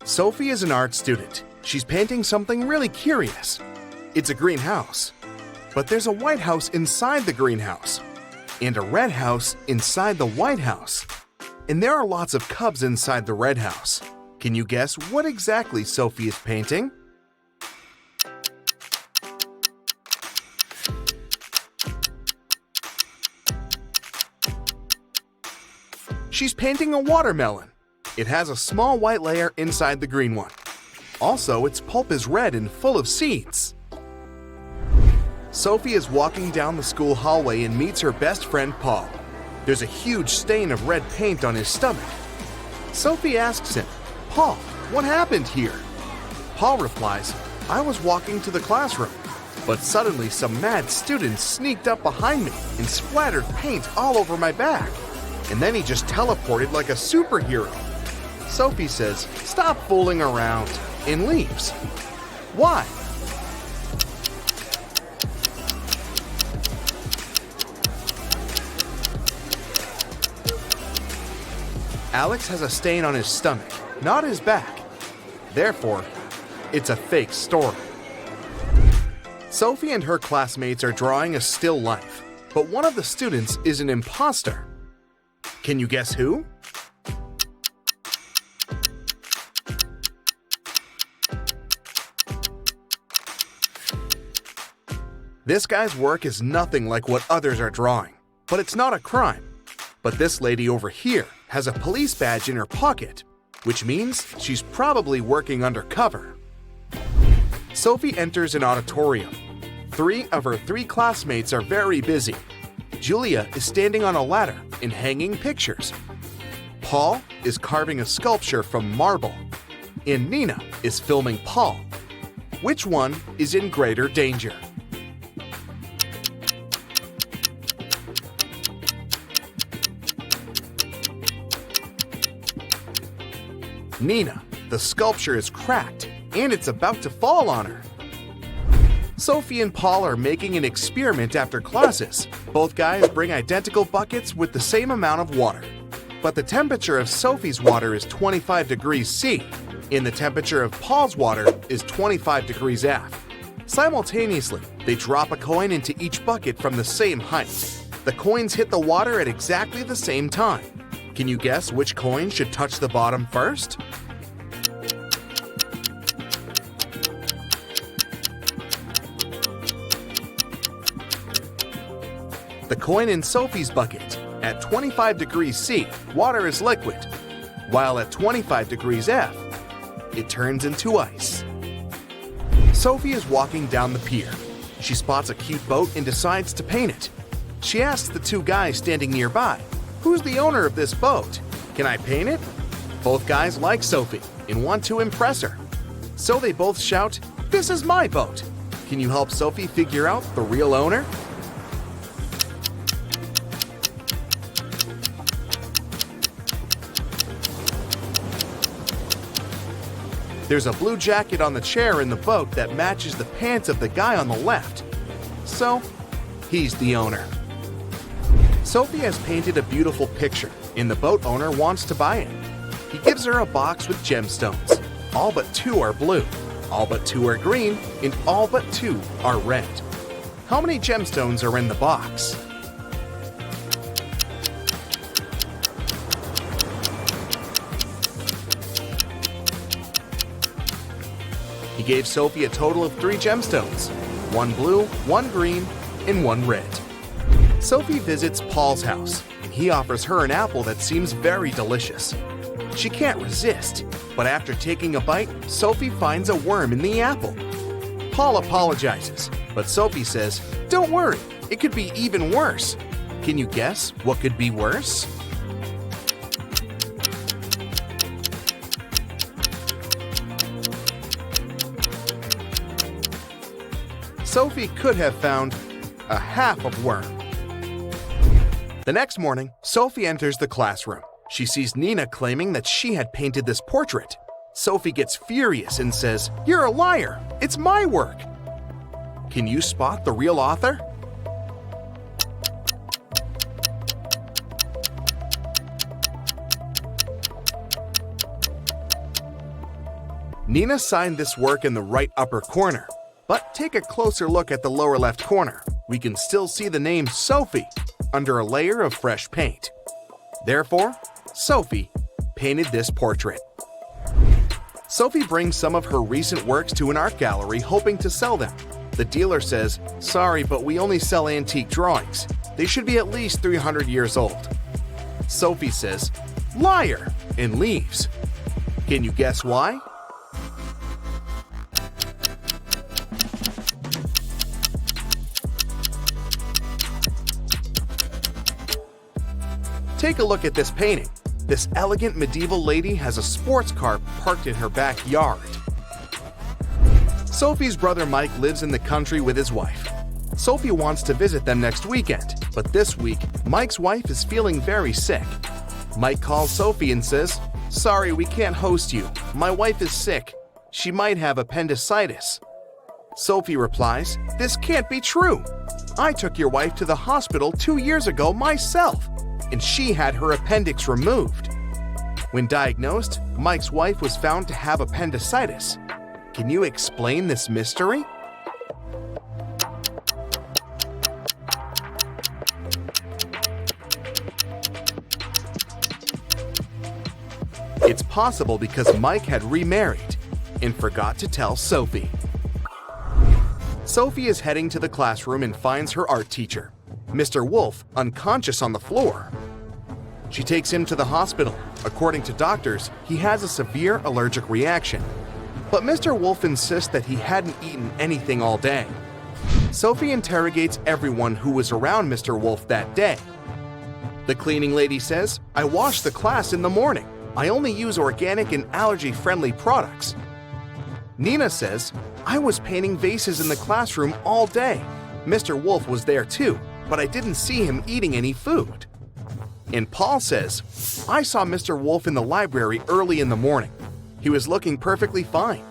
Sophie is an art student. She's painting something really curious. It's a greenhouse, but there's a white house inside the greenhouse, and a red house inside the white house. And there are lots of cubs inside the red house. Can you guess what exactly Sophie is painting? She's painting a watermelon. It has a small white layer inside the green one. Also, its pulp is red and full of seeds. Sophie is walking down the school hallway and meets her best friend Paul. There's a huge stain of red paint on his stomach. Sophie asks him, "Paul, what happened here?" Paul replies, "I was walking to the classroom, but suddenly some mad students sneaked up behind me and splattered paint all over my back. And then he just teleported like a superhero." Sophie says, "Stop fooling around," and leaves. Why? Alex has a stain on his stomach, not his back. Therefore, it's a fake story. Sophie and her classmates are drawing a still life, but one of the students is an imposter. Can you guess who? This guy's work is nothing like what others are drawing, but it's not a crime. But this lady over here has a police badge in her pocket, which means she's probably working undercover. Sophie enters an auditorium. 3 of her 3 classmates are very busy. Julia is standing on a ladder and hanging pictures. Paul is carving a sculpture from marble. And Nina is filming Paul. Which one is in greater danger? Nina, the sculpture is cracked and it's about to fall on her. Sophie and Paul are making an experiment after classes. Both guys bring identical buckets with the same amount of water. But the temperature of Sophie's water is 25 degrees C, and the temperature of Paul's water is 25 degrees F. Simultaneously, they drop a coin into each bucket from the same height. The coins hit the water at exactly the same time. Can you guess which coin should touch the bottom first? The coin in Sophie's bucket. At 25 degrees C, water is liquid, while at 25 degrees F, it turns into ice. Sophie is walking down the pier. She spots a cute boat and decides to paint it. She asks the 2 guys standing nearby, "Who's the owner of this boat? Can I paint it?" Both guys like Sophie and want to impress her. So they both shout, "This is my boat." Can you help Sophie figure out the real owner? There's a blue jacket on the chair in the boat that matches the pants of the guy on the left. So, he's the owner. Sophie has painted a beautiful picture, and the boat owner wants to buy it. He gives her a box with gemstones. All but 2 are blue, all but 2 are green, and all but 2 are red. How many gemstones are in the box? He gave Sophie a total of 3 gemstones, 1 blue, 1 green, and 1 red. Sophie visits Paul's house, and he offers her an apple that seems very delicious. She can't resist, but after taking a bite, Sophie finds a worm in the apple. Paul apologizes, but Sophie says, "Don't worry, it could be even worse." Can you guess what could be worse? Sophie could have found a half of worm. The next morning, Sophie enters the classroom. She sees Nina claiming that she had painted this portrait. Sophie gets furious and says, "You're a liar! It's my work!" Can you spot the real author? Nina signed this work in the right upper corner, but take a closer look at the lower left corner. We can still see the name Sophie under a layer of fresh paint. Therefore, Sophie painted this portrait. Sophie brings some of her recent works to an art gallery hoping to sell them. The dealer says, "Sorry, but we only sell antique drawings. They should be at least 300 years old." Sophie says, "Liar," and leaves. Can you guess why? Take a look at this painting. This elegant medieval lady has a sports car parked in her backyard. Sophie's brother Mike lives in the country with his wife. Sophie wants to visit them next weekend, but this week, Mike's wife is feeling very sick. Mike calls Sophie and says, "Sorry, we can't host you. My wife is sick. She might have appendicitis." Sophie replies, "This can't be true. I took your wife to the hospital 2 years ago myself, and she had her appendix removed." When diagnosed, Mike's wife was found to have appendicitis. Can you explain this mystery? It's possible because Mike had remarried and forgot to tell Sophie. Sophie is heading to the classroom and finds her art teacher, Mr. Wolf, unconscious on the floor. She takes him to the hospital. According to doctors, he has a severe allergic reaction. But Mr. Wolf insists that he hadn't eaten anything all day. Sophie interrogates everyone who was around Mr. Wolf that day. The cleaning lady says, "I wash the class in the morning. I only use organic and allergy-friendly products." Nina says, "I was painting vases in the classroom all day. Mr. Wolf was there too, but I didn't see him eating any food." And Paul says, "I saw Mr. Wolf in the library early in the morning. He was looking perfectly fine."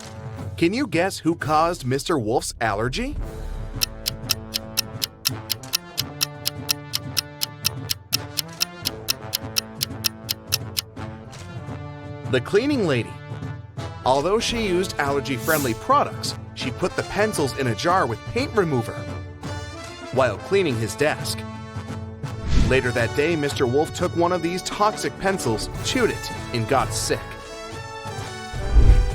Can you guess who caused Mr. Wolf's allergy? The cleaning lady. Although she used allergy-friendly products, she put the pencils in a jar with paint remover while cleaning his desk. Later that day, Mr. Wolf took one of these toxic pencils, chewed it, and got sick.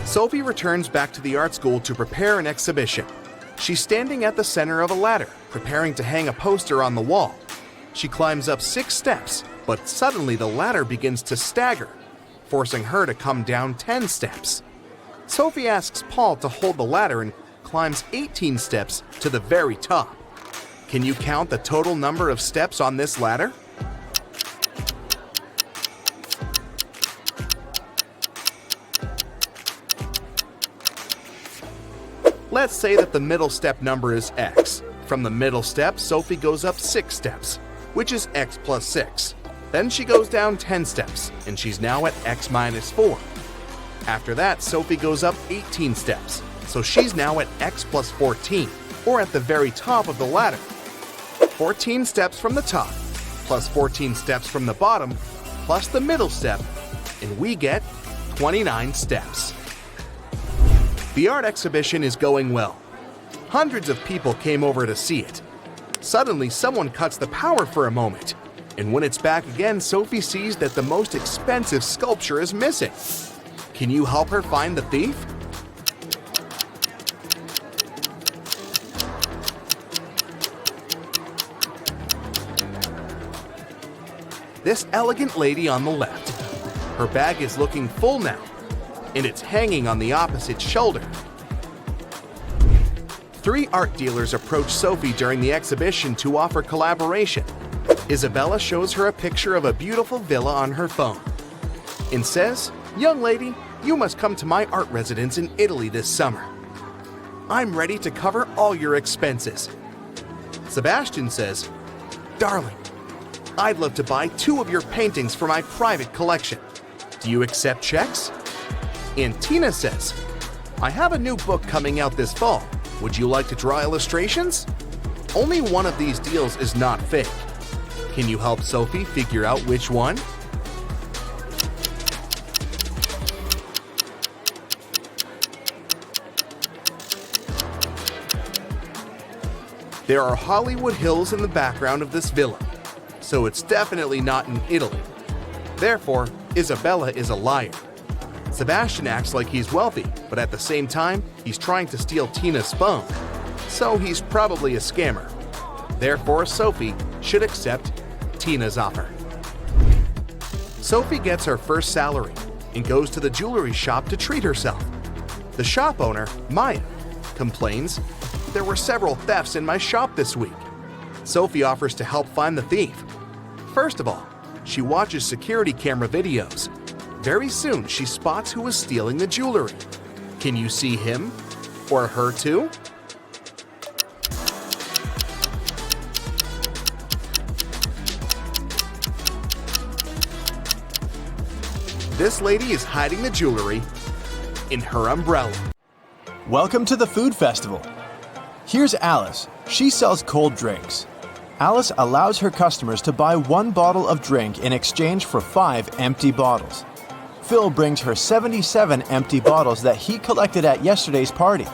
Sophie returns back to the art school to prepare an exhibition. She's standing at the center of a ladder, preparing to hang a poster on the wall. She climbs up 6 steps, but suddenly the ladder begins to stagger, forcing her to come down 10 steps. Sophie asks Paul to hold the ladder and climbs 18 steps to the very top. Can you count the total number of steps on this ladder? Let's say that the middle step number is x. From the middle step, Sophie goes up 6 steps, which is x plus 6. Then she goes down 10 steps, and she's now at x minus 4. After that, Sophie goes up 18 steps, so she's now at x plus 14, or at the very top of the ladder. 14 steps from the top, plus 14 steps from the bottom, plus the middle step, and we get 29 steps. The art exhibition is going well. Hundreds of people came over to see it. Suddenly, someone cuts the power for a moment, and when it's back again, Sophie sees that the most expensive sculpture is missing. Can you help her find the thief? This elegant lady on the left. Her bag is looking full now, and it's hanging on the opposite shoulder. 3 art dealers approach Sophie during the exhibition to offer collaboration. Isabella shows her a picture of a beautiful villa on her phone and says, "Young lady, you must come to my art residence in Italy this summer. I'm ready to cover all your expenses." Sebastian says, "Darling, I'd love to buy 2 of your paintings for my private collection. Do you accept checks?" And Tina says, "I have a new book coming out this fall. Would you like to draw illustrations?" Only one of these deals is not fake. Can you help Sophie figure out which one? There are Hollywood hills in the background of this villa, so it's definitely not in Italy. Therefore, Isabella is a liar. Sebastian acts like he's wealthy, but at the same time, he's trying to steal Tina's phone, so he's probably a scammer. Therefore, Sophie should accept Tina's offer. Sophie gets her first salary and goes to the jewelry shop to treat herself. The shop owner, Maya, complains, "There were several thefts in my shop this week." Sophie offers to help find the thief. First of all, she watches security camera videos. Very soon, she spots who is stealing the jewelry. Can you see him? Or her too? This lady is hiding the jewelry in her umbrella. Welcome to the food festival. Here's Alice. She sells cold drinks. Alice allows her customers to buy 1 bottle of drink in exchange for 5 empty bottles. Phil brings her 77 empty bottles that he collected at yesterday's party.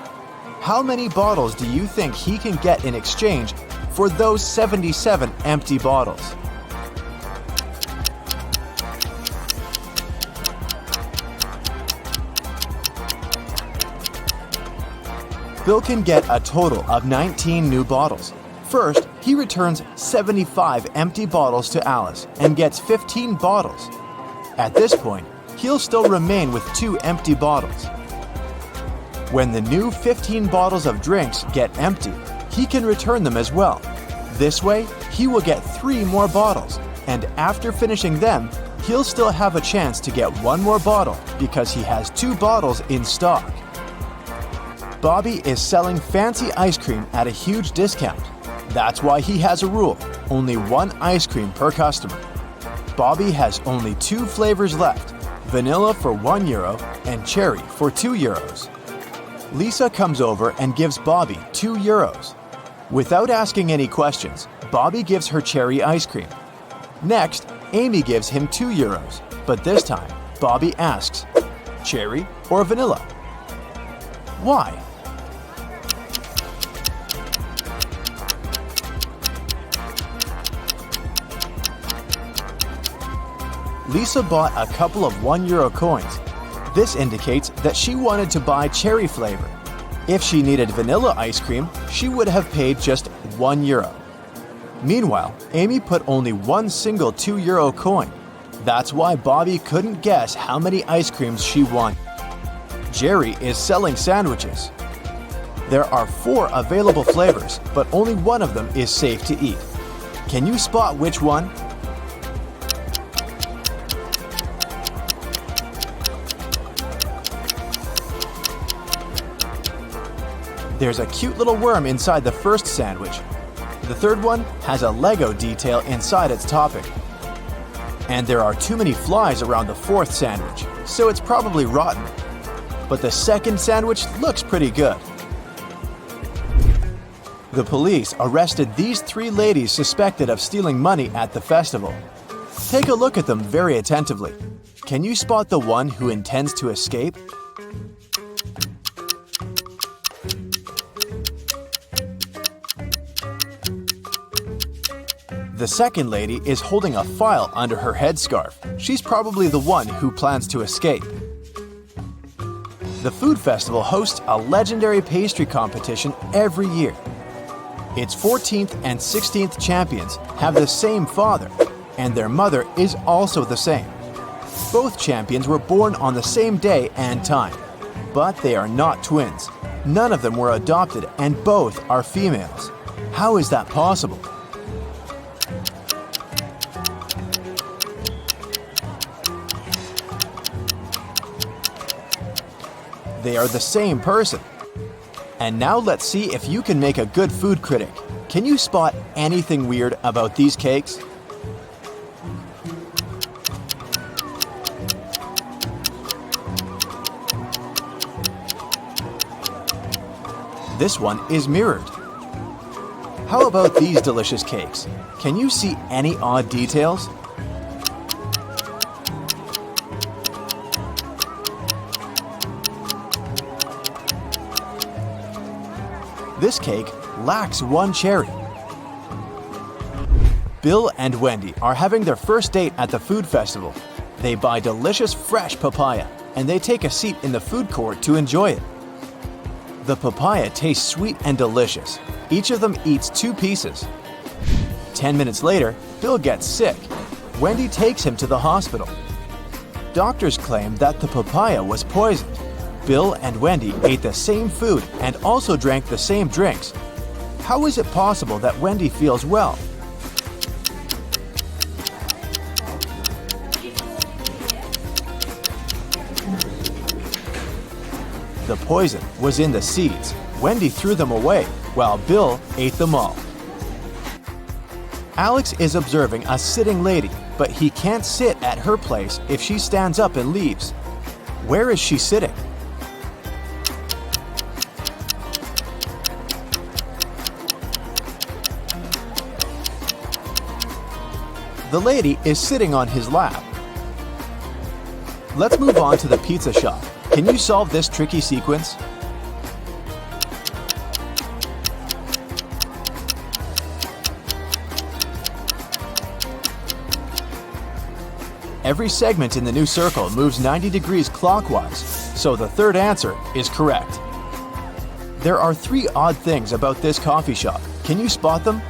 How many bottles do you think he can get in exchange for those 77 empty bottles? Phil can get a total of 19 new bottles. First, he returns 75 empty bottles to Alice and gets 15 bottles. At this point, he'll still remain with 2 empty bottles. When the new 15 bottles of drinks get empty, he can return them as well. This way, he will get 3 more bottles, and after finishing them, he'll still have a chance to get 1 more bottle because he has 2 bottles in stock. Bobby is selling fancy ice cream at a huge discount. That's why he has a rule: only 1 ice cream per customer. Bobby has only 2 flavors left: vanilla for €1 and cherry for €2. Lisa comes over and gives Bobby €2. Without asking any questions, Bobby gives her cherry ice cream. Next, Amy gives him €2, but this time, Bobby asks, cherry or vanilla? Why? Lisa bought a couple of €1 coins. This indicates that she wanted to buy cherry flavor. If she needed vanilla ice cream, she would have paid just €1. Meanwhile, Amy put only 1 single €2 coin. That's why Bobby couldn't guess how many ice creams she wanted. Jerry is selling sandwiches. There are 4 available flavors, but only one of them is safe to eat. Can you spot which one? There's a cute little worm inside the first sandwich. The third one has a Lego detail inside its topping. And there are too many flies around the 4th sandwich, so it's probably rotten. But the second sandwich looks pretty good. The police arrested these 3 ladies suspected of stealing money at the festival. Take a look at them very attentively. Can you spot the one who intends to escape? The second lady is holding a file under her headscarf. She's probably the one who plans to escape. The food festival hosts a legendary pastry competition every year. Its 14th and 16th champions have the same father, and their mother is also the same. Both champions were born on the same day and time, but they are not twins. None of them were adopted, and both are females. How is that possible? They are the same person. And now let's see if you can make a good food critic. Can you spot anything weird about these cakes? This one is mirrored. How about these delicious cakes? Can you see any odd details? This cake lacks one cherry. Bill and Wendy are having their first date at the food festival. They buy delicious fresh papaya and they take a seat in the food court to enjoy it. The papaya tastes sweet and delicious. Each of them eats 2 pieces. 10 minutes later, Bill gets sick. Wendy takes him to the hospital. Doctors claim that the papaya was poisoned. Bill and Wendy ate the same food and also drank the same drinks. How is it possible that Wendy feels well? The poison was in the seeds. Wendy threw them away, while Bill ate them all. Alex is observing a sitting lady, but he can't sit at her place if she stands up and leaves. Where is she sitting? The lady is sitting on his lap. Let's move on to the pizza shop. Can you solve this tricky sequence? Every segment in the new circle moves 90 degrees clockwise, so the third answer is correct. There are 3 odd things about this coffee shop. Can you spot them?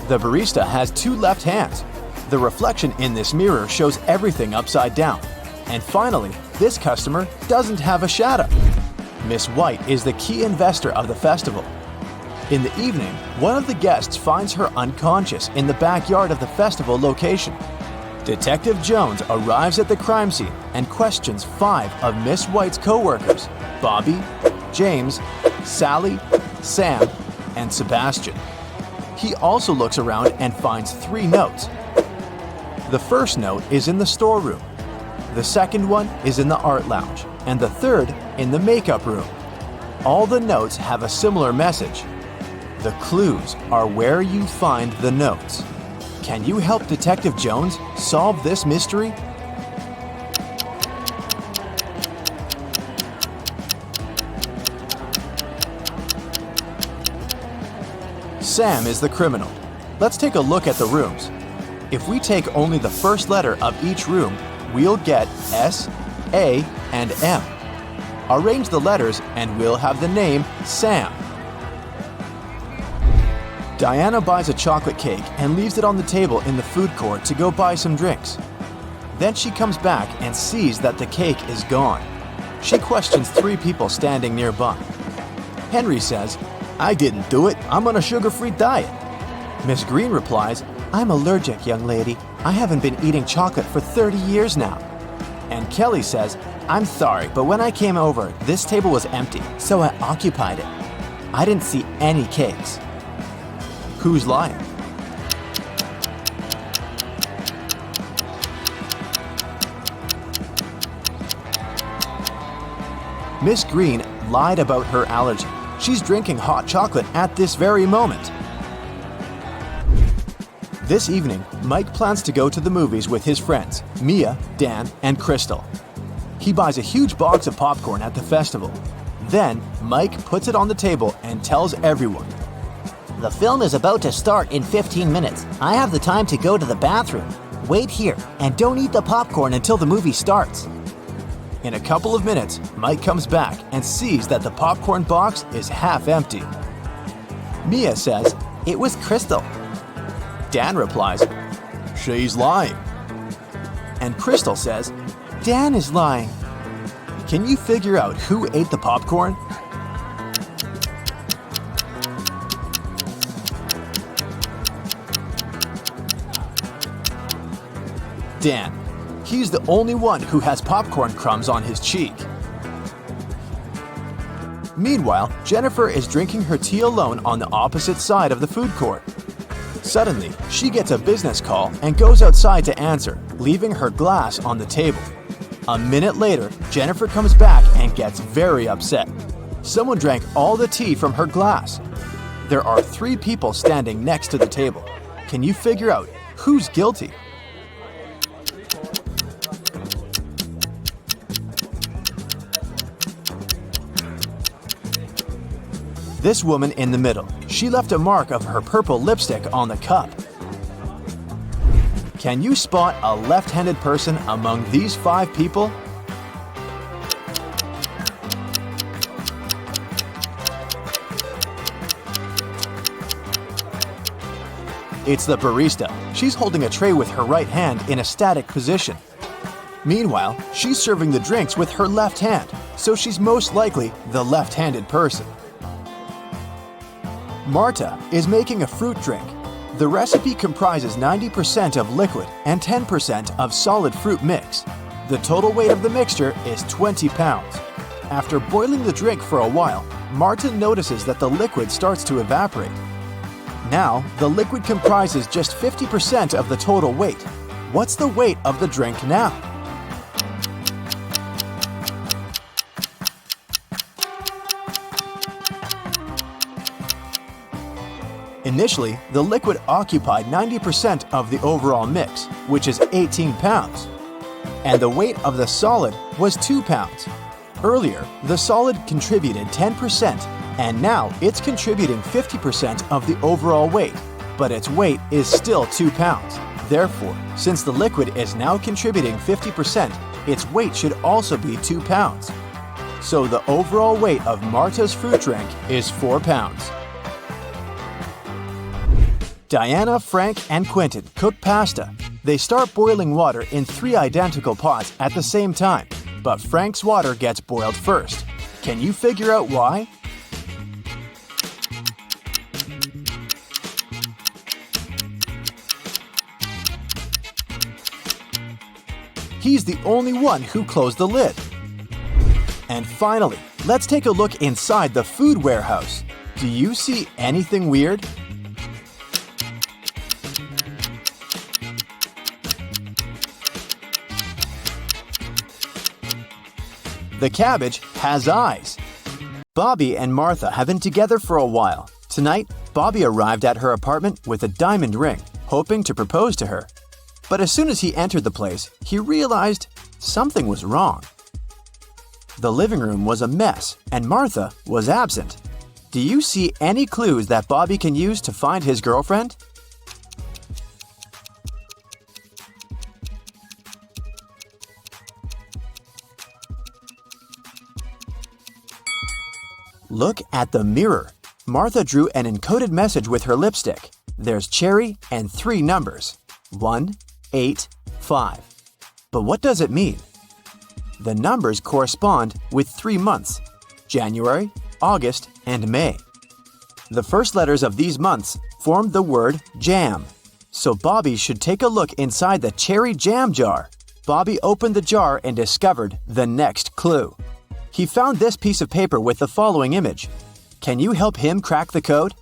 The barista has 2 left hands. The reflection in this mirror shows everything upside down. And finally, this customer doesn't have a shadow. Miss White is the key investor of the festival. In the evening, one of the guests finds her unconscious in the backyard of the festival location. Detective Jones arrives at the crime scene and questions 5 of Miss White's co-workers: Bobby, James, Sally, Sam, and Sebastian. He also looks around and finds 3 notes. The first note is in the storeroom. The second one is in the art lounge, and the third in the makeup room. All the notes have a similar message. The clues are where you find the notes. Can you help Detective Jones solve this mystery? Sam is the criminal. Let's take a look at the rooms. If we take only the first letter of each room, we'll get S, A, and M. Arrange the letters and we'll have the name Sam. Diana buys a chocolate cake and leaves it on the table in the food court to go buy some drinks. Then she comes back and sees that the cake is gone. She questions 3 people standing nearby. Henry says, "I didn't do it. I'm on a sugar-free diet." Miss Green replies, "I'm allergic, young lady. I haven't been eating chocolate for 30 years now." And Kelly says, "I'm sorry, but when I came over, this table was empty, so I occupied it. I didn't see any cakes." Who's lying? Miss Green lied about her allergy. She's drinking hot chocolate at this very moment. This evening, Mike plans to go to the movies with his friends, Mia, Dan, and Crystal. He buys a huge box of popcorn at the festival. Then, Mike puts it on the table and tells everyone, The film is about to start in 15 minutes. I have the time to go to the bathroom. Wait here and don't eat the popcorn until the movie starts. In a couple of minutes, Mike comes back and sees that the popcorn box is half empty. Mia says, It was Crystal. Dan replies, "She's lying." And Crystal says, "Dan is lying." Can you figure out who ate the popcorn? Dan. He's the only one who has popcorn crumbs on his cheek. Meanwhile, Jennifer is drinking her tea alone on the opposite side of the food court. Suddenly, she gets a business call and goes outside to answer, leaving her glass on the table. A minute later, Jennifer comes back and gets very upset. Someone drank all the tea from her glass. There are 3 people standing next to the table. Can you figure out who's guilty? This woman in the middle, she left a mark of her purple lipstick on the cup. Can you spot a left-handed person among these 5 people? It's the barista. She's holding a tray with her right hand in a static position. Meanwhile, she's serving the drinks with her left hand, so she's most likely the left-handed person. Marta is making a fruit drink. The recipe comprises 90% of liquid and 10% of solid fruit mix. The total weight of the mixture is 20 pounds. After boiling the drink for a while, Marta notices that the liquid starts to evaporate. Now, the liquid comprises just 50% of the total weight. What's the weight of the drink now? Initially, the liquid occupied 90% of the overall mix, which is 18 pounds. And the weight of the solid was 2 pounds. Earlier, the solid contributed 10%, and now it's contributing 50% of the overall weight, but its weight is still 2 pounds. Therefore, since the liquid is now contributing 50%, its weight should also be 2 pounds. So the overall weight of Marta's fruit drink is 4 pounds. Diana, Frank, and Quentin cook pasta. They start boiling water in 3 identical pots at the same time, but Frank's water gets boiled first. Can you figure out why? He's the only one who closed the lid. And finally, let's take a look inside the food warehouse. Do you see anything weird? The cabbage has eyes. Bobby and Martha have been together for a while. Tonight, Bobby arrived at her apartment with a diamond ring, hoping to propose to her. But as soon as he entered the place, he realized something was wrong. The living room was a mess, and Martha was absent. Do you see any clues that Bobby can use to find his girlfriend? Look at the mirror. Martha drew an encoded message with her lipstick. There's cherry and 3 numbers. 1, 8, 5. But what does it mean? The numbers correspond with 3 months: January, August, and May. The first letters of these months form the word jam. So Bobby should take a look inside the cherry jam jar. Bobby opened the jar and discovered the next clue. He found this piece of paper with the following image. Can you help him crack the code?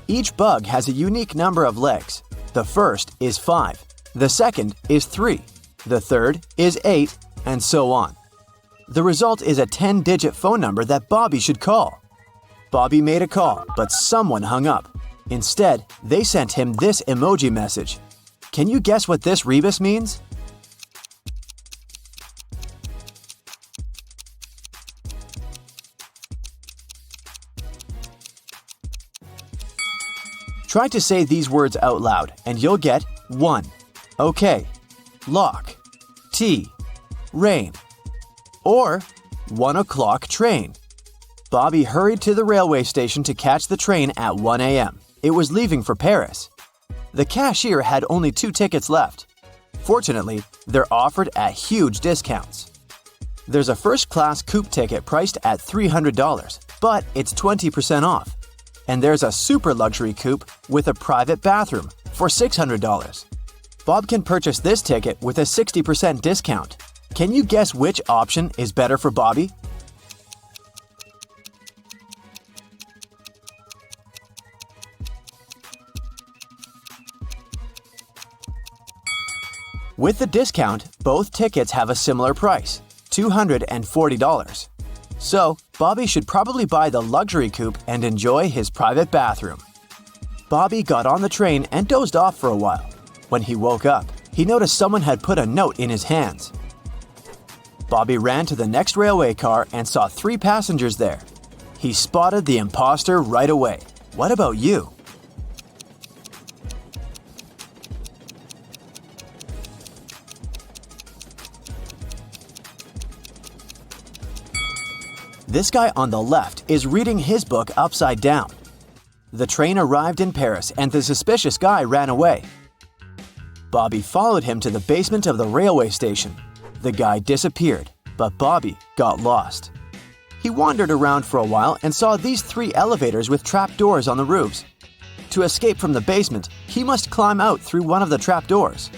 Each bug has a unique number of legs. The first is 5, the second is 3, the third is 8, and so on. The result is a 10-digit phone number that Bobby should call. Bobby made a call, but someone hung up. Instead, they sent him this emoji message. Can you guess what this rebus means? Try to say these words out loud, and you'll get 1. Okay, lock, tea, rain, or 1 o'clock train. Bobby hurried to the railway station to catch the train at 1 a.m. It was leaving for Paris. The cashier had only 2 tickets left. Fortunately, they're offered at huge discounts. There's a first-class coupe ticket priced at $300, but it's 20% off. And there's a super luxury coupe with a private bathroom for $600. Bob can purchase this ticket with a 60% discount. Can you guess which option is better for Bobby? With the discount, both tickets have a similar price, $240. So, Bobby should probably buy the luxury coupe and enjoy his private bathroom. Bobby got on the train and dozed off for a while. When he woke up, he noticed someone had put a note in his hands. Bobby ran to the next railway car and saw 3 passengers there. He spotted the imposter right away. What about you? This guy on the left is reading his book upside down. The train arrived in Paris and the suspicious guy ran away. Bobby followed him to the basement of the railway station. The guy disappeared, but Bobby got lost. He wandered around for a while and saw these 3 elevators with trapdoors on the roofs. To escape from the basement, he must climb out through one of the trapdoors.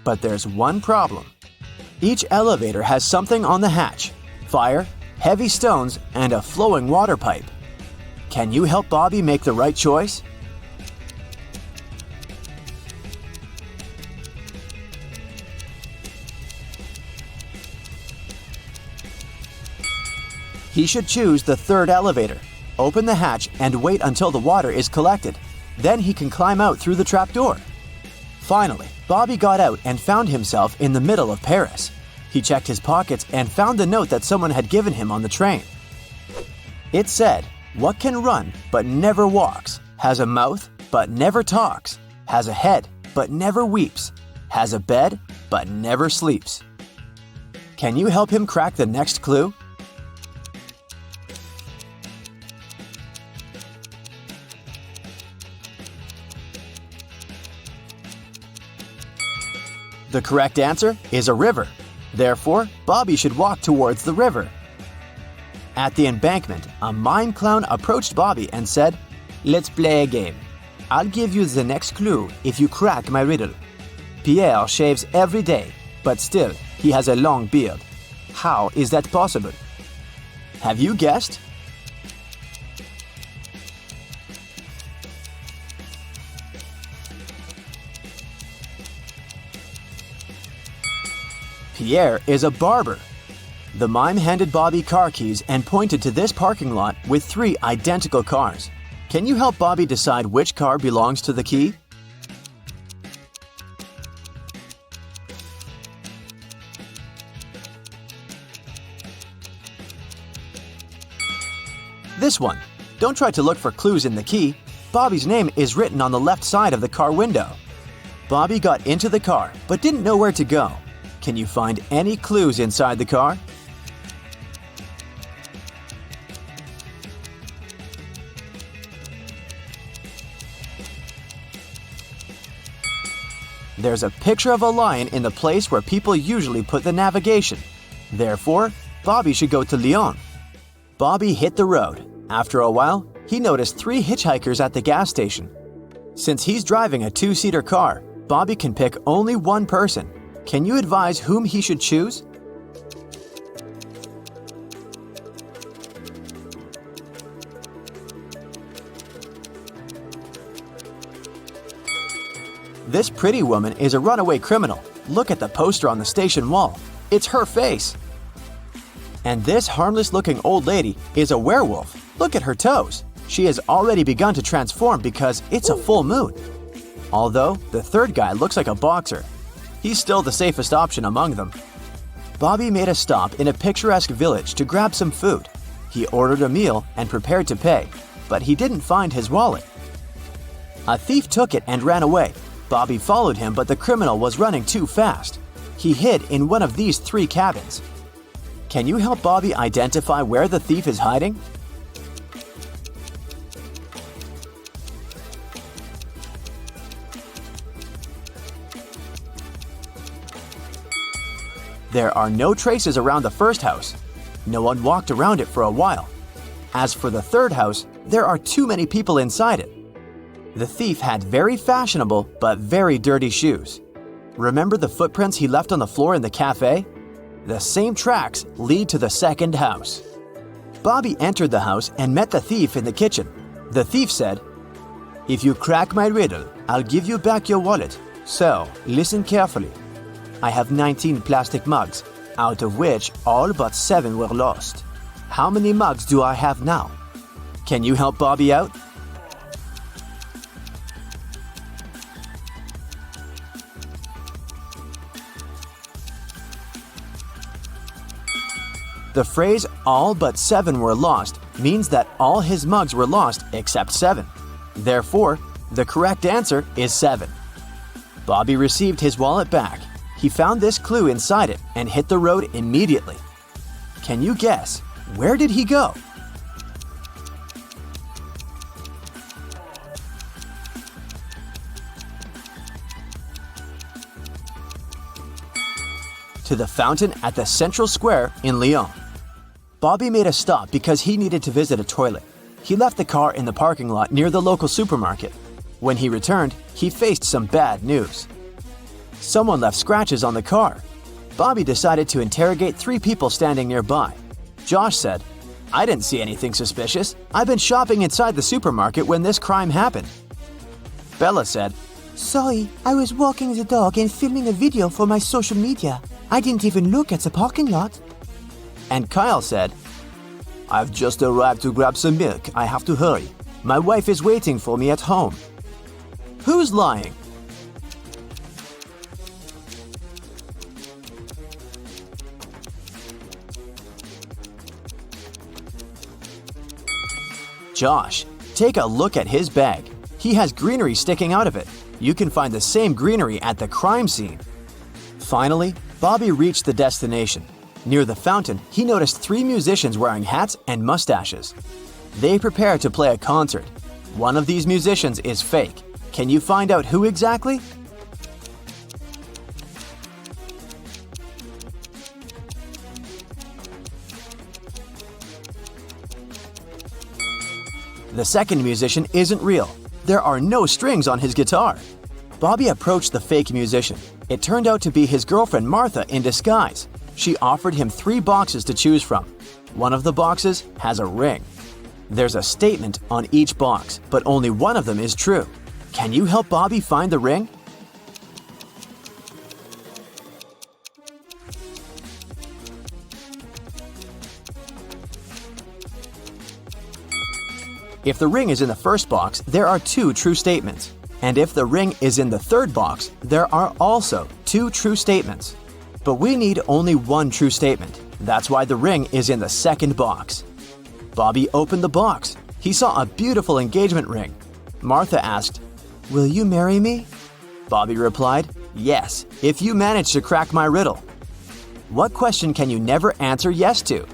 But there's one problem. Each elevator has something on the hatch: fire, heavy stones, and a flowing water pipe. Can you help Bobby make the right choice? He should choose the 3rd elevator, open the hatch, and wait until the water is collected. Then he can climb out through the trapdoor. Finally, Bobby got out and found himself in the middle of Paris. He checked his pockets and found the note that someone had given him on the train. It said, "What can run but never walks, has a mouth but never talks, has a head but never weeps, has a bed but never sleeps." Can you help him crack the next clue? The correct answer is a river. Therefore, Bobby should walk towards the river. At the embankment, a mime clown approached Bobby and said, "Let's play a game. I'll give you the next clue if you crack my riddle. Pierre shaves every day, but still, he has a long beard. How is that possible?" Have you guessed? Pierre is a barber. The mime handed Bobby car keys and pointed to this parking lot with 3 identical cars. Can you help Bobby decide which car belongs to the key? This one. Don't try to look for clues in the key. Bobby's name is written on the left side of the car window. Bobby got into the car but didn't know where to go. Can you find any clues inside the car? There's a picture of a lion in the place where people usually put the navigation. Therefore, Bobby should go to Lyon. Bobby hit the road. After a while, he noticed 3 hitchhikers at the gas station. Since he's driving a 2-seater car, Bobby can pick only one person. Can you advise whom he should choose? This pretty woman is a runaway criminal. Look at the poster on the station wall. It's her face. And this harmless-looking old lady is a werewolf. Look at her toes. She has already begun to transform because it's a full moon. Although the 3rd guy looks like a boxer, he's still the safest option among them. Bobby made a stop in a picturesque village to grab some food. He ordered a meal and prepared to pay, but he didn't find his wallet. A thief took it and ran away. Bobby followed him, but the criminal was running too fast. He hid in one of these 3 cabins. Can you help Bobby identify where the thief is hiding? There are no traces around the first house. No one walked around it for a while. As for the 3rd house, there are too many people inside it. The thief had very fashionable but very dirty shoes. Remember the footprints he left on the floor in the cafe? The same tracks lead to the 2nd house. Bobby entered the house and met the thief in the kitchen. The thief said, "If you crack my riddle, I'll give you back your wallet. So, listen carefully. I have 19 plastic mugs, out of which all but 7 were lost. How many mugs do I have now?" Can you help Bobby out? The phrase all but 7 were lost means that all his mugs were lost except 7. Therefore, the correct answer is 7. Bobby received his wallet back. He found this clue inside it and hit the road immediately. Can you guess, where did he go? To the fountain at the Central Square in Lyon. Bobby made a stop because he needed to visit a toilet. He left the car in the parking lot near the local supermarket. When he returned, he faced some bad news. Someone left scratches on the car. Bobby decided to interrogate 3 people standing nearby. Josh said, "I didn't see anything suspicious. I've been shopping inside the supermarket when this crime happened." Bella said, "Sorry, I was walking the dog and filming a video for my social media. I didn't even look at the parking lot." And Kyle said, "I've just arrived to grab some milk. I have to hurry. My wife is waiting for me at home." Who's lying? Josh, take a look at his bag. He has greenery sticking out of it. You can find the same greenery at the crime scene. Finally, Bobby reached the destination. Near the fountain, he noticed 3 musicians wearing hats and mustaches. They prepare to play a concert. One of these musicians is fake. Can you find out who exactly? The second musician isn't real. There are no strings on his guitar. Bobby approached the fake musician. It turned out to be his girlfriend Martha in disguise. She offered him 3 boxes to choose from. One of the boxes has a ring. There's a statement on each box, but only one of them is true. Can you help Bobby find the ring? If the ring is in the first box, there are 2 true statements. And if the ring is in the third box, there are also 2 true statements. But we need only 1 true statement. That's why the ring is in the second box. Bobby opened the box. He saw a beautiful engagement ring. Martha asked, "Will you marry me?" Bobby replied, "Yes, if you manage to crack my riddle." What question can you never answer yes to?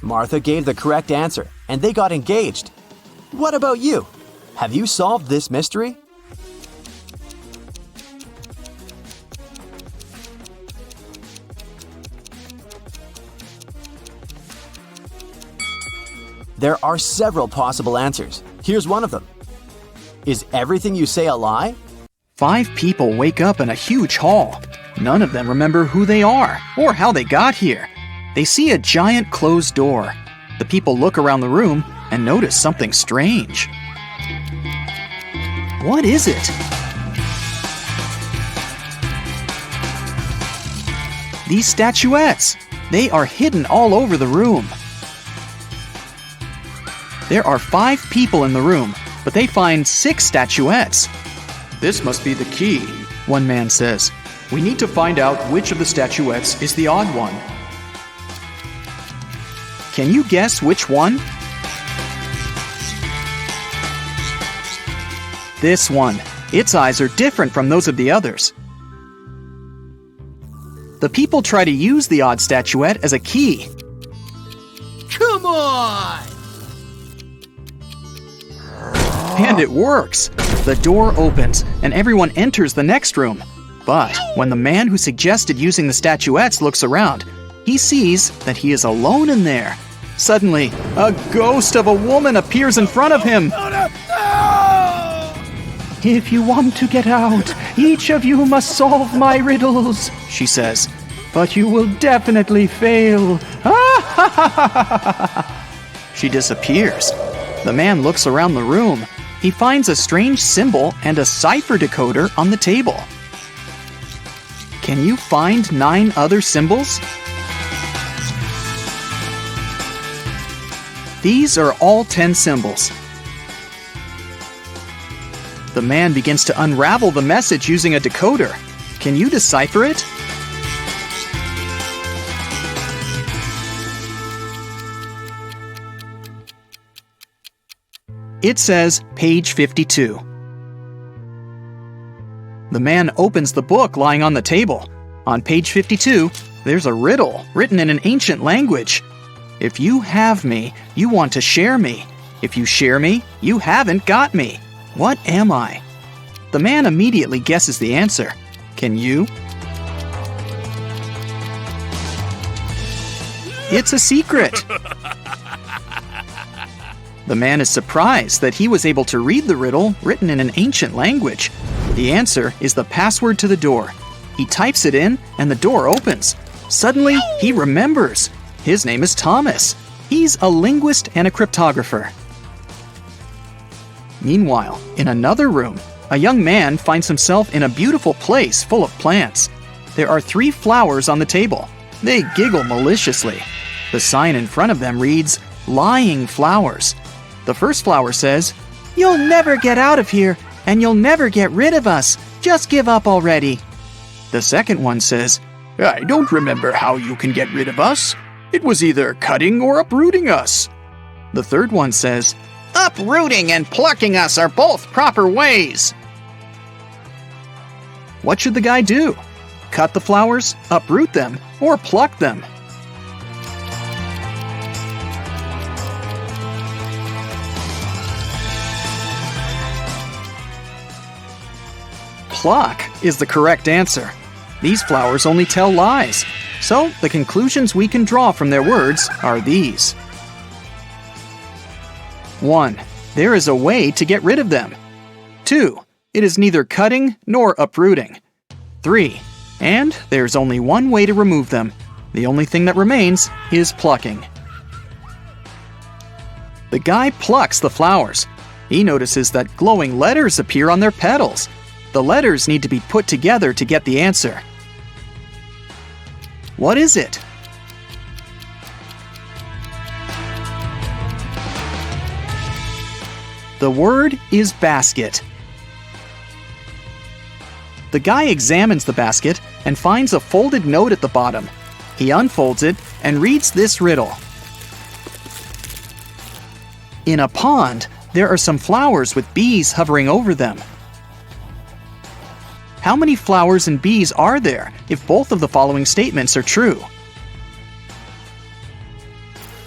Martha gave the correct answer, and they got engaged. What about you? Have you solved this mystery? There are several possible answers. Here's one of them. Is everything you say a lie? 5 people wake up in a huge hall. None of them remember who they are or how they got here. They see a giant closed door. The people look around the room and notice something strange. What is it? These statuettes. They are hidden all over the room. There are 5 people in the room, but they find 6 statuettes. This must be the key, One man says. We need to find out which of the statuettes is the odd one. Can you guess which one? This one. Its eyes are different from those of the others. The people try to use the odd statuette as a key. Come on! And it works. The door opens, and everyone enters the next room. But when the man who suggested using the statuettes looks around, he sees that he is alone in there. Suddenly, a ghost of a woman appears in front of him. If you want to get out, each of you must solve my riddles, she says. But you will definitely fail. She disappears. The man looks around the room. He finds a strange symbol and a cipher decoder on the table. Can you find 9 other symbols? These are all 10 symbols. The man begins to unravel the message using a decoder. Can you decipher it? It says page 52. The man opens the book lying on the table. On page 52, there's a riddle written in an ancient language. If you have me, you want to share me. If you share me, you haven't got me. What am I? The man immediately guesses the answer. Can you? It's a secret. The man is surprised that he was able to read the riddle written in an ancient language. The answer is the password to the door. He types it in, and the door opens. Suddenly, he remembers. His name is Thomas. He's a linguist and a cryptographer. Meanwhile, in another room, a young man finds himself in a beautiful place full of plants. There are 3 flowers on the table. They giggle maliciously. The sign in front of them reads, "Lying Flowers." The first flower says, "You'll never get out of here, and you'll never get rid of us. Just give up already." The second one says, I don't remember how you can get rid of us. It was either cutting or uprooting us. The third one says, Uprooting and plucking us are both proper ways. what should the guy do? Cut the flowers, uproot them, or pluck them? Pluck is the correct answer. These flowers only tell lies. So, the conclusions we can draw from their words are these. 1. There is a way to get rid of them. 2. It is neither cutting nor uprooting. 3. And there's only one way to remove them. The only thing that remains is plucking. The guy plucks the flowers. He notices that glowing letters appear on their petals. The letters need to be put together to get the answer. What is it? The word is basket. The guy examines the basket and finds a folded note at the bottom. He unfolds it and reads this riddle. In a pond, there are some flowers with bees hovering over them. How many flowers and bees are there if both of the following statements are true?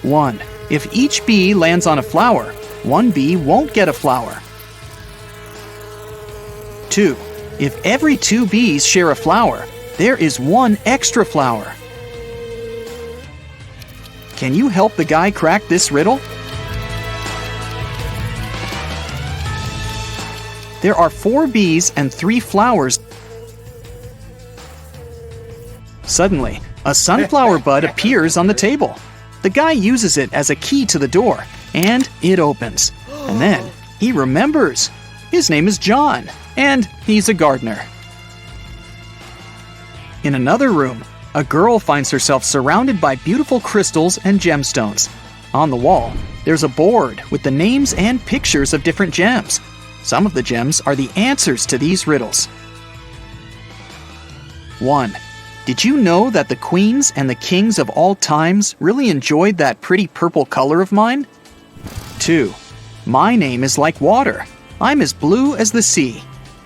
1. If each bee lands on a flower, one bee won't get a flower. 2. If every 2 bees share a flower, there is 1 extra flower. Can you help the guy crack this riddle? There are 4 bees and 3 flowers. Suddenly, a sunflower bud appears on the table. The guy uses it as a key to the door, and it opens. And then he remembers. His name is John, and he's a gardener. In another room, a girl finds herself surrounded by beautiful crystals and gemstones. On the wall, there's a board with the names and pictures of different gems. Some of the gems are the answers to these riddles. 1. Did you know that the queens and the kings of all times really enjoyed that pretty purple color of mine? 2. My name is like water. I'm as blue as the sea.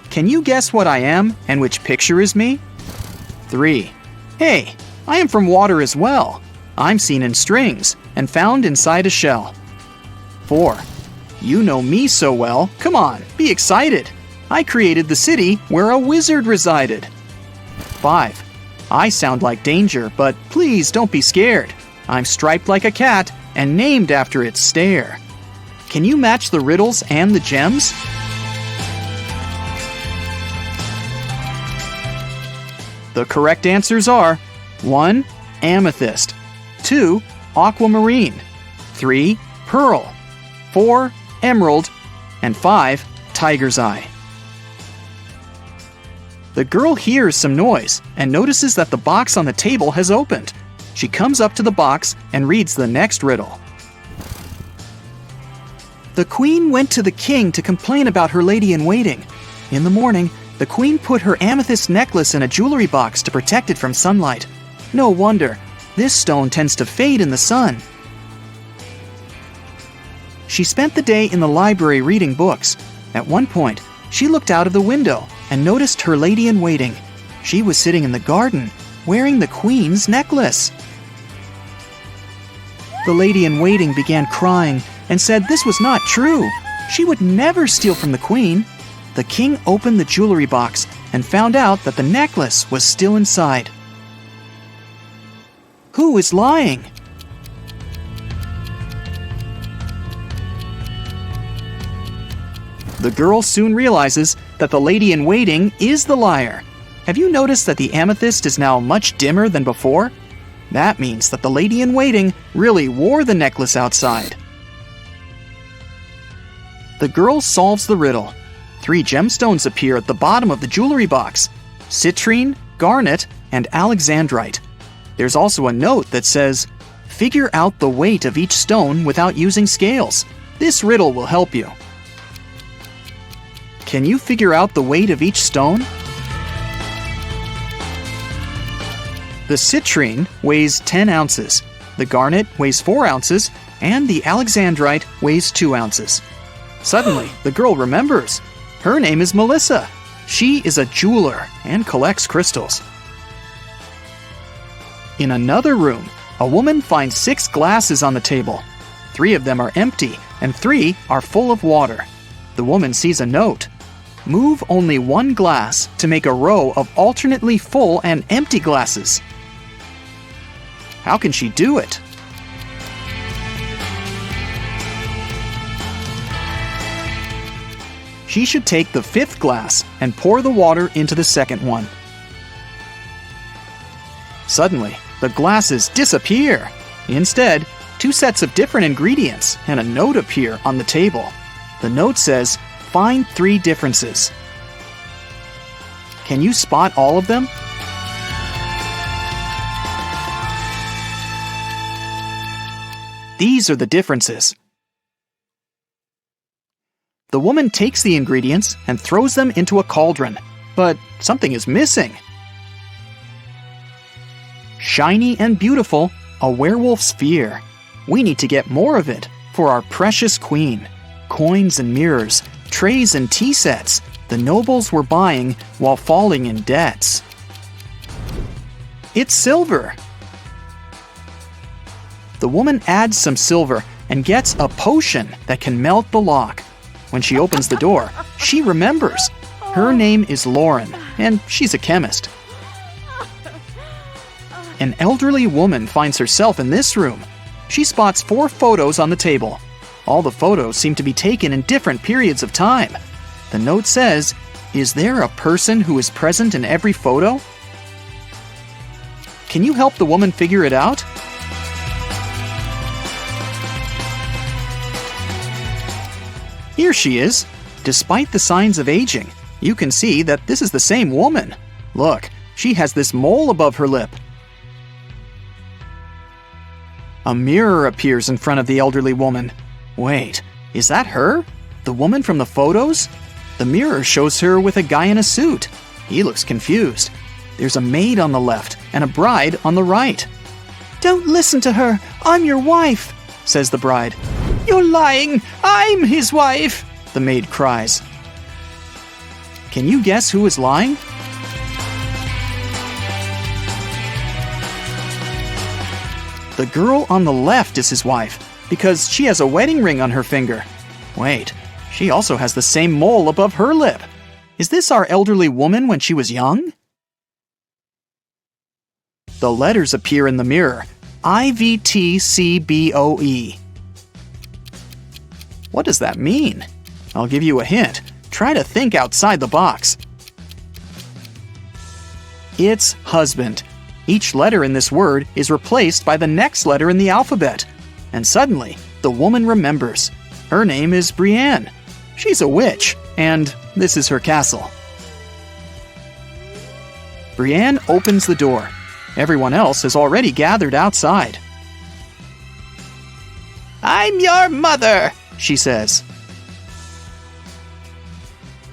Can you guess what I am and which picture is me? 3. Hey, I am from water as well. I'm seen in strings and found inside a shell. 4. You know me so well. Come on, be excited. I created the city where a wizard resided. 5. I sound like danger, but please don't be scared. I'm striped like a cat and named after its stare. Can you match the riddles and the gems? The correct answers are 1. Amethyst, 2. Aquamarine, 3. Pearl, 4. Emerald, and 5. Tiger's eye. The girl hears some noise and notices that the box on the table has opened. She comes up to the box and reads the next riddle. The queen went to the king to complain about her lady-in-waiting. In the morning, the queen put her amethyst necklace in a jewelry box to protect it from sunlight. No wonder, this stone tends to fade in the sun. She spent the day in the library reading books. At one point, she looked out of the window and noticed her lady-in-waiting. She was sitting in the garden, wearing the queen's necklace. The lady-in-waiting began crying and said this was not true. She would never steal from the queen. The king opened the jewelry box and found out that the necklace was still inside. Who is lying? The girl soon realizes that the lady-in-waiting is the liar. Have you noticed that the amethyst is now much dimmer than before? That means that the lady-in-waiting really wore the necklace outside. The girl solves the riddle. 3 gemstones appear at the bottom of the jewelry box: citrine, garnet, and alexandrite. There's also a note that says, "Figure out the weight of each stone without using scales. This riddle will help you." Can you figure out the weight of each stone? The citrine weighs 10 ounces, the garnet weighs 4 ounces, and the alexandrite weighs 2 ounces. Suddenly, the girl remembers. Her name is Melissa. She is a jeweler and collects crystals. In another room, a woman finds 6 glasses on the table. 3 of them are empty, and 3 are full of water. The woman sees a note. Move only 1 glass to make a row of alternately full and empty glasses. How can she do it? She should take the 5th glass and pour the water into the second one. Suddenly, the glasses disappear. Instead, 2 sets of different ingredients and a note appear on the table. The note says, "Find 3 differences." Can you spot all of them? These are the differences. The woman takes the ingredients and throws them into a cauldron, but something is missing. Shiny and beautiful, a werewolf's fear. We need to get more of it for our precious queen. Coins and mirrors, trays and tea sets, the nobles were buying while falling in debts. It's silver. The woman adds some silver and gets a potion that can melt the lock. When she opens the door, she remembers. Her name is Lauren, and she's a chemist. An elderly woman finds herself in this room. She spots 4 photos on the table. All the photos seem to be taken in different periods of time. The note says, "Is there a person who is present in every photo?" Can you help the woman figure it out? Here she is. Despite the signs of aging, you can see that this is the same woman. Look, she has this mole above her lip. A mirror appears in front of the elderly woman. Wait, is that her? The woman from the photos? The mirror shows her with a guy in a suit. He looks confused. There's a maid on the left and a bride on the right. "Don't listen to her. I'm your wife," says the bride. "You're lying. I'm his wife," the maid cries. Can you guess who is lying? The girl on the left is his wife because she has a wedding ring on her finger. Wait, she also has the same mole above her lip. Is this our elderly woman when she was young? The letters appear in the mirror. IVTCBOE. What does that mean? I'll give you a hint. Try to think outside the box. It's husband. Each letter in this word is replaced by the next letter in the alphabet. And suddenly, the woman remembers. Her name is Brienne. She's a witch, and this is her castle. Brienne opens the door. Everyone else has already gathered outside. "I'm your mother," she says.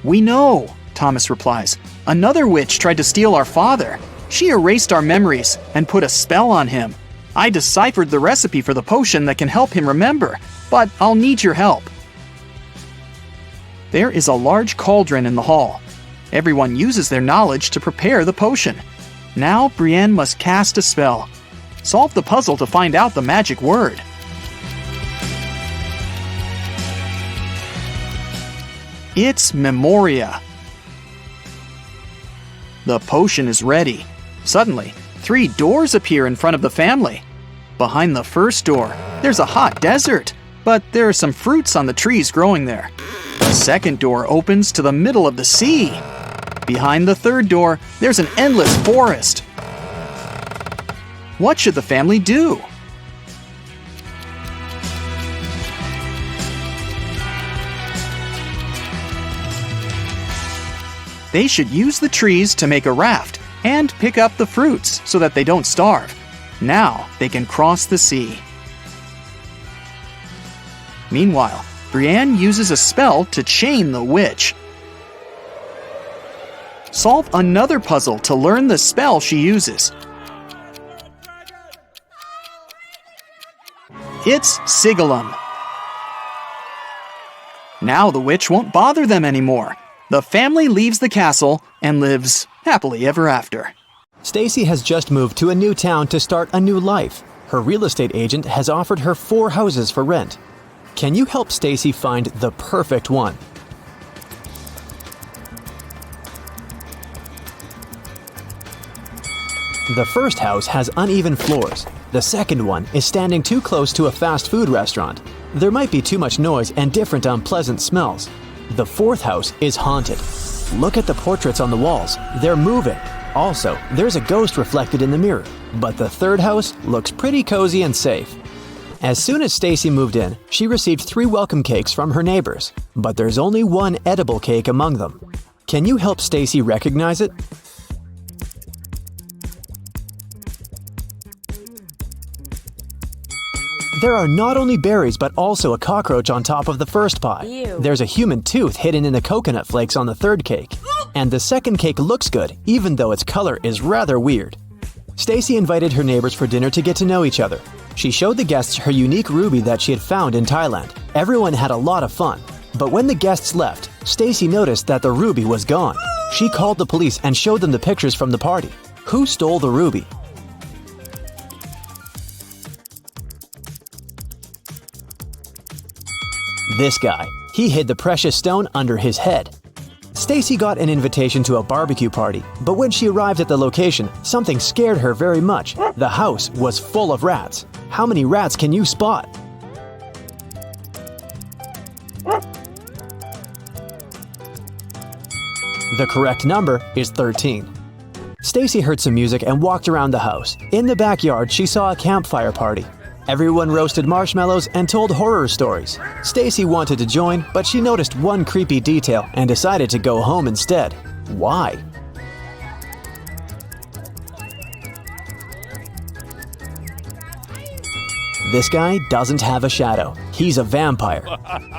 "We know," Thomas replies. "Another witch tried to steal our father. She erased our memories and put a spell on him. I deciphered the recipe for the potion that can help him remember, but I'll need your help. There is a large cauldron in the hall. Everyone uses their knowledge to prepare the potion. Now Brienne must cast a spell. Solve the puzzle to find out the magic word. It's Memoria. The potion is ready. Suddenly, 3 doors appear in front of the family. Behind the first door, there's a hot desert, but there are some fruits on the trees growing there. The second door opens to the middle of the sea. Behind the third door, there's an endless forest. What should the family do? They should use the trees to make a raft and pick up the fruits so that they don't starve. Now they can cross the sea. Meanwhile, Brienne uses a spell to chain the witch. Solve another puzzle to learn the spell she uses. It's Sigillum. Now the witch won't bother them anymore. The family leaves the castle and lives happily ever after. Stacy has just moved to a new town to start a new life. Her real estate agent has offered her 4 houses for rent. Can you help Stacy find the perfect one? The first house has uneven floors. The second one is standing too close to a fast food restaurant. There might be too much noise and different unpleasant smells. The fourth house is haunted. Look at the portraits on the walls. They're moving. Also, there's a ghost reflected in the mirror. But the third house looks pretty cozy and safe. As soon as Stacy moved in, she received 3 welcome cakes from her neighbors. But there's only one edible cake among them. Can you help Stacy recognize it? There are not only berries but also a cockroach on top of the first pie. Ew. There's a human tooth hidden in the coconut flakes on the third cake. And the second cake looks good, even though its color is rather weird. Stacy invited her neighbors for dinner to get to know each other. She showed the guests her unique ruby that she had found in Thailand. Everyone had a lot of fun. But when the guests left, Stacy noticed that the ruby was gone. She called the police and showed them the pictures from the party. Who stole the ruby? This guy. He hid the precious stone under his head. Stacy got an invitation to a barbecue party, but when she arrived at the location, something scared her very much. The house was full of rats. How many rats can you spot? The correct number is 13. Stacy heard some music and walked around the house. In the backyard, she saw a campfire party. Everyone roasted marshmallows and told horror stories. Stacy wanted to join, but she noticed one creepy detail and decided to go home instead. Why? This guy doesn't have a shadow. He's a vampire.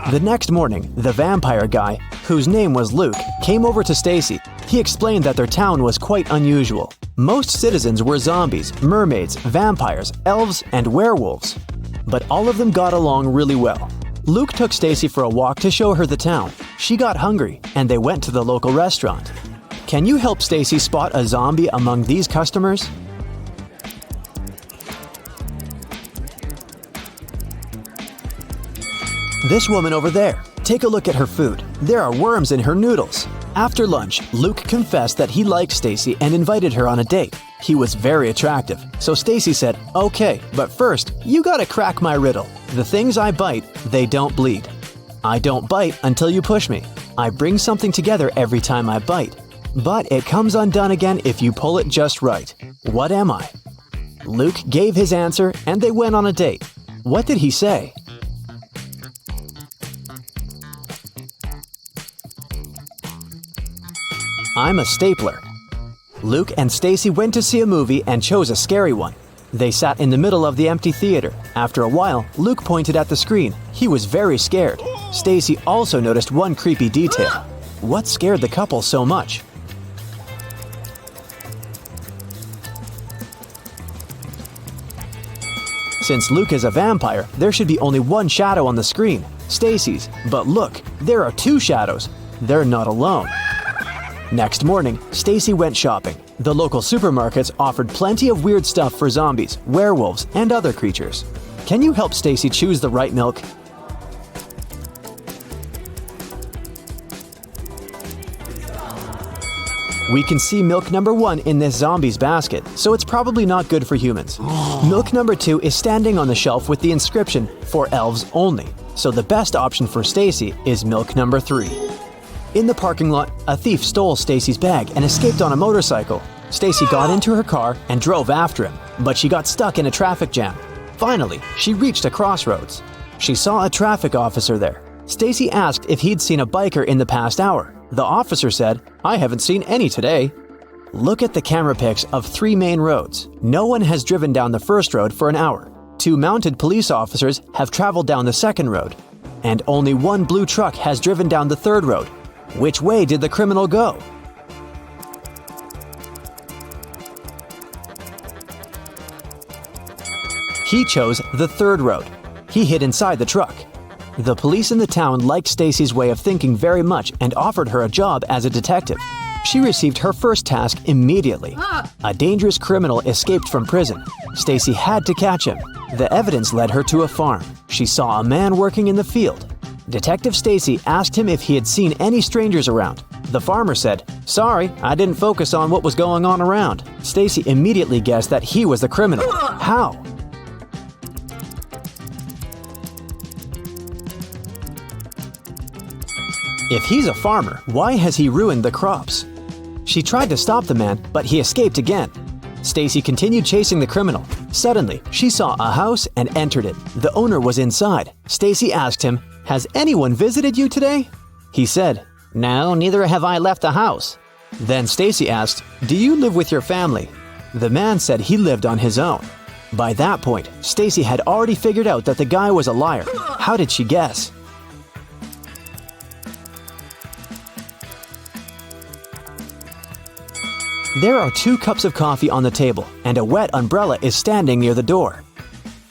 The next morning, the vampire guy, whose name was Luke, came over to Stacy. He explained that their town was quite unusual. Most citizens were zombies, mermaids, vampires, elves, and werewolves. But all of them got along really well. Luke took Stacy for a walk to show her the town. She got hungry, and they went to the local restaurant. Can you help Stacy spot a zombie among these customers? This woman over there. Take a look at her food. There are worms in her noodles. After lunch, Luke confessed that he liked Stacy and invited her on a date. He was very attractive, so Stacy said, "Okay, but first, you gotta crack my riddle. The things I bite, they don't bleed. I don't bite until you push me. I bring something together every time I bite. But it comes undone again if you pull it just right. What am I?" Luke gave his answer and they went on a date. What did he say? I'm a stapler. Luke and Stacy went to see a movie and chose a scary one. They sat in the middle of the empty theater. After a while, Luke pointed at the screen. He was very scared. Stacy also noticed one creepy detail. What scared the couple so much? Since Luke is a vampire, there should be only one shadow on the screen, Stacy's. But look, there are two shadows. They're not alone. Next morning, Stacy went shopping. The local supermarkets offered plenty of weird stuff for zombies, werewolves, and other creatures. Can you help Stacy choose the right milk? We can see milk number 1 in this zombie's basket, so it's probably not good for humans. Milk number 2 is standing on the shelf with the inscription, "For elves only," so the best option for Stacy is milk number 3. In the parking lot, a thief stole Stacy's bag and escaped on a motorcycle. Stacy got into her car and drove after him, but she got stuck in a traffic jam. Finally, she reached a crossroads. She saw a traffic officer there. Stacy asked if he'd seen a biker in the past hour. The officer said, "I haven't seen any today." Look at the camera pics of 3 main roads. No one has driven down the first road for an hour. 2 mounted police officers have traveled down the second road. And only 1 blue truck has driven down the third road. Which way did the criminal go? He chose the third road. He hid inside the truck. The police in the town liked Stacy's way of thinking very much and offered her a job as a detective. She received her first task immediately. A dangerous criminal escaped from prison. Stacy had to catch him. The evidence led her to a farm. She saw a man working in the field. Detective Stacy asked him if he had seen any strangers around. The farmer said, "Sorry, I didn't focus on what was going on around." Stacy immediately guessed that he was the criminal. How? If he's a farmer, why has he ruined the crops? She tried to stop the man, but he escaped again. Stacy continued chasing the criminal. Suddenly, she saw a house and entered it. The owner was inside. Stacy asked him, "Has anyone visited you today?" He said, "No, neither have I left the house." Then Stacy asked, "Do you live with your family?" The man said he lived on his own. By that point, Stacy had already figured out that the guy was a liar. How did she guess? There are 2 cups of coffee on the table, and a wet umbrella is standing near the door.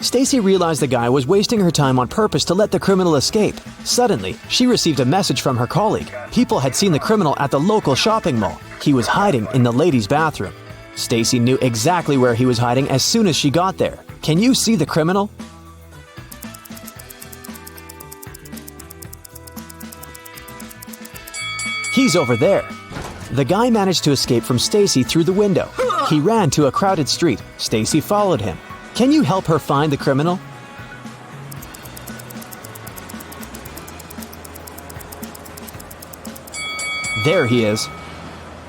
Stacy realized the guy was wasting her time on purpose to let the criminal escape. Suddenly, she received a message from her colleague. People had seen the criminal at the local shopping mall. He was hiding in the ladies' bathroom. Stacy knew exactly where he was hiding as soon as she got there. Can you see the criminal? He's over there. The guy managed to escape from Stacy through the window. He ran to a crowded street. Stacy followed him. Can you help her find the criminal? There he is.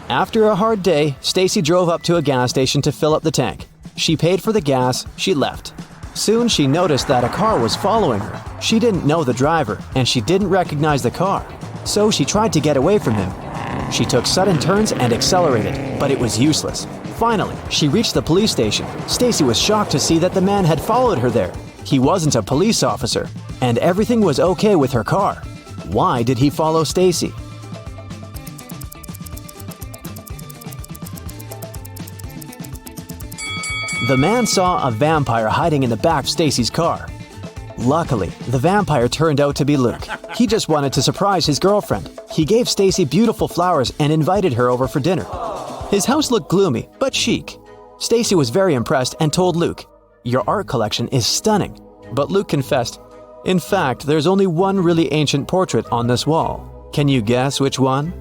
After a hard day, Stacy drove up to a gas station to fill up the tank. She paid for the gas, she left. Soon she noticed that a car was following her. She didn't know the driver, and she didn't recognize the car. So she tried to get away from him. She took sudden turns and accelerated, but it was useless. Finally, she reached the police station. Stacy was shocked to see that the man had followed her there. He wasn't a police officer, and everything was okay with her car. Why did he follow Stacy? The man saw a vampire hiding in the back of Stacy's car. Luckily, the vampire turned out to be Luke. He just wanted to surprise his girlfriend. He gave Stacy beautiful flowers and invited her over for dinner. His house looked gloomy, but chic. Stacy was very impressed and told Luke, "Your art collection is stunning." But Luke confessed, "In fact, there's only one really ancient portrait on this wall. Can you guess which one?"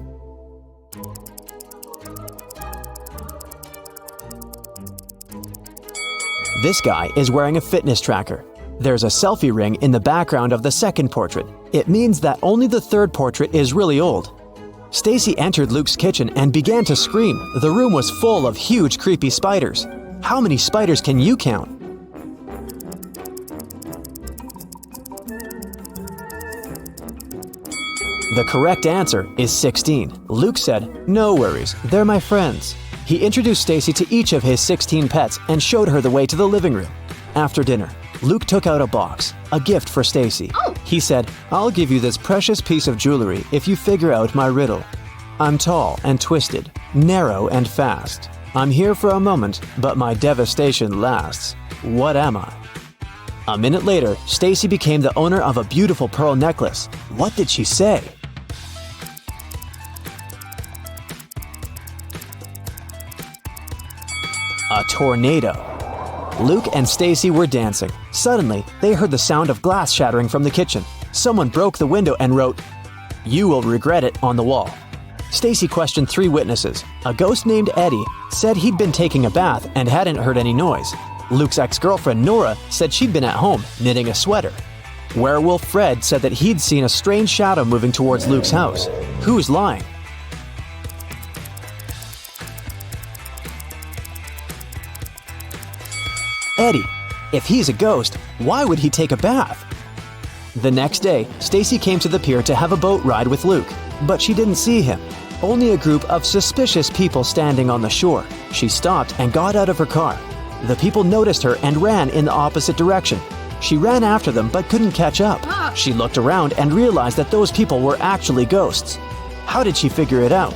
This guy is wearing a fitness tracker. There's a selfie ring in the background of the second portrait. It means that only the third portrait is really old. Stacy entered Luke's kitchen and began to scream. The room was full of huge, creepy spiders. How many spiders can you count? The correct answer is 16. Luke said, "No worries, they're my friends." He introduced Stacy to each of his 16 pets and showed her the way to the living room. After dinner, Luke took out a box, a gift for Stacy. He said, "I'll give you this precious piece of jewelry if you figure out my riddle. I'm tall and twisted, narrow and fast. I'm here for a moment, but my devastation lasts. What am I?" A minute later, Stacy became the owner of a beautiful pearl necklace. What did she say? A tornado. Luke and Stacy were dancing. Suddenly, they heard the sound of glass shattering from the kitchen. Someone broke the window and wrote, "You will regret it," on the wall. Stacy questioned 3 witnesses. A ghost named Eddie said he'd been taking a bath and hadn't heard any noise. Luke's ex-girlfriend Nora said she'd been at home knitting a sweater. Werewolf Fred said that he'd seen a strange shadow moving towards Luke's house. Who's lying? Eddie. If he's a ghost, why would he take a bath? The next day, Stacy came to the pier to have a boat ride with Luke, but she didn't see him. Only a group of suspicious people standing on the shore. She stopped and got out of her car. The people noticed her and ran in the opposite direction. She ran after them but couldn't catch up. She looked around and realized that those people were actually ghosts. How did she figure it out?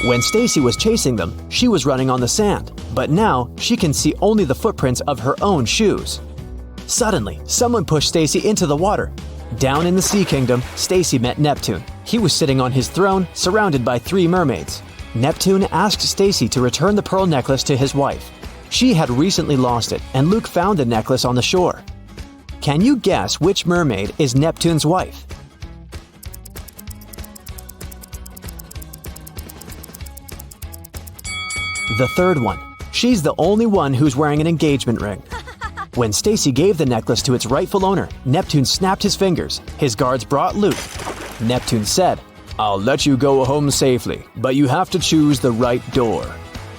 When Stacy was chasing them, she was running on the sand, but now she can see only the footprints of her own shoes. Suddenly, someone pushed Stacy into the water. Down in the Sea Kingdom, Stacy met Neptune. He was sitting on his throne, surrounded by 3 mermaids. Neptune asked Stacy to return the pearl necklace to his wife. She had recently lost it, and Luke found the necklace on the shore. Can you guess which mermaid is Neptune's wife? The third one. She's the only one who's wearing an engagement ring. When Stacy gave the necklace to its rightful owner, Neptune snapped his fingers. His guards brought Luke. Neptune said, "I'll let you go home safely, but you have to choose the right door."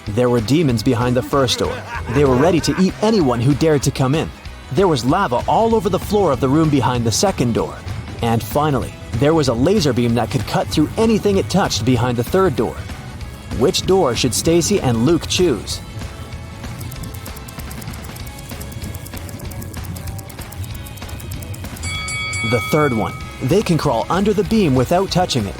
There were demons behind the first door. They were ready to eat anyone who dared to come in. There was lava all over the floor of the room behind the second door. And finally, there was a laser beam that could cut through anything it touched behind the third door. Which door should Stacy and Luke choose? The third one. They can crawl under the beam without touching it.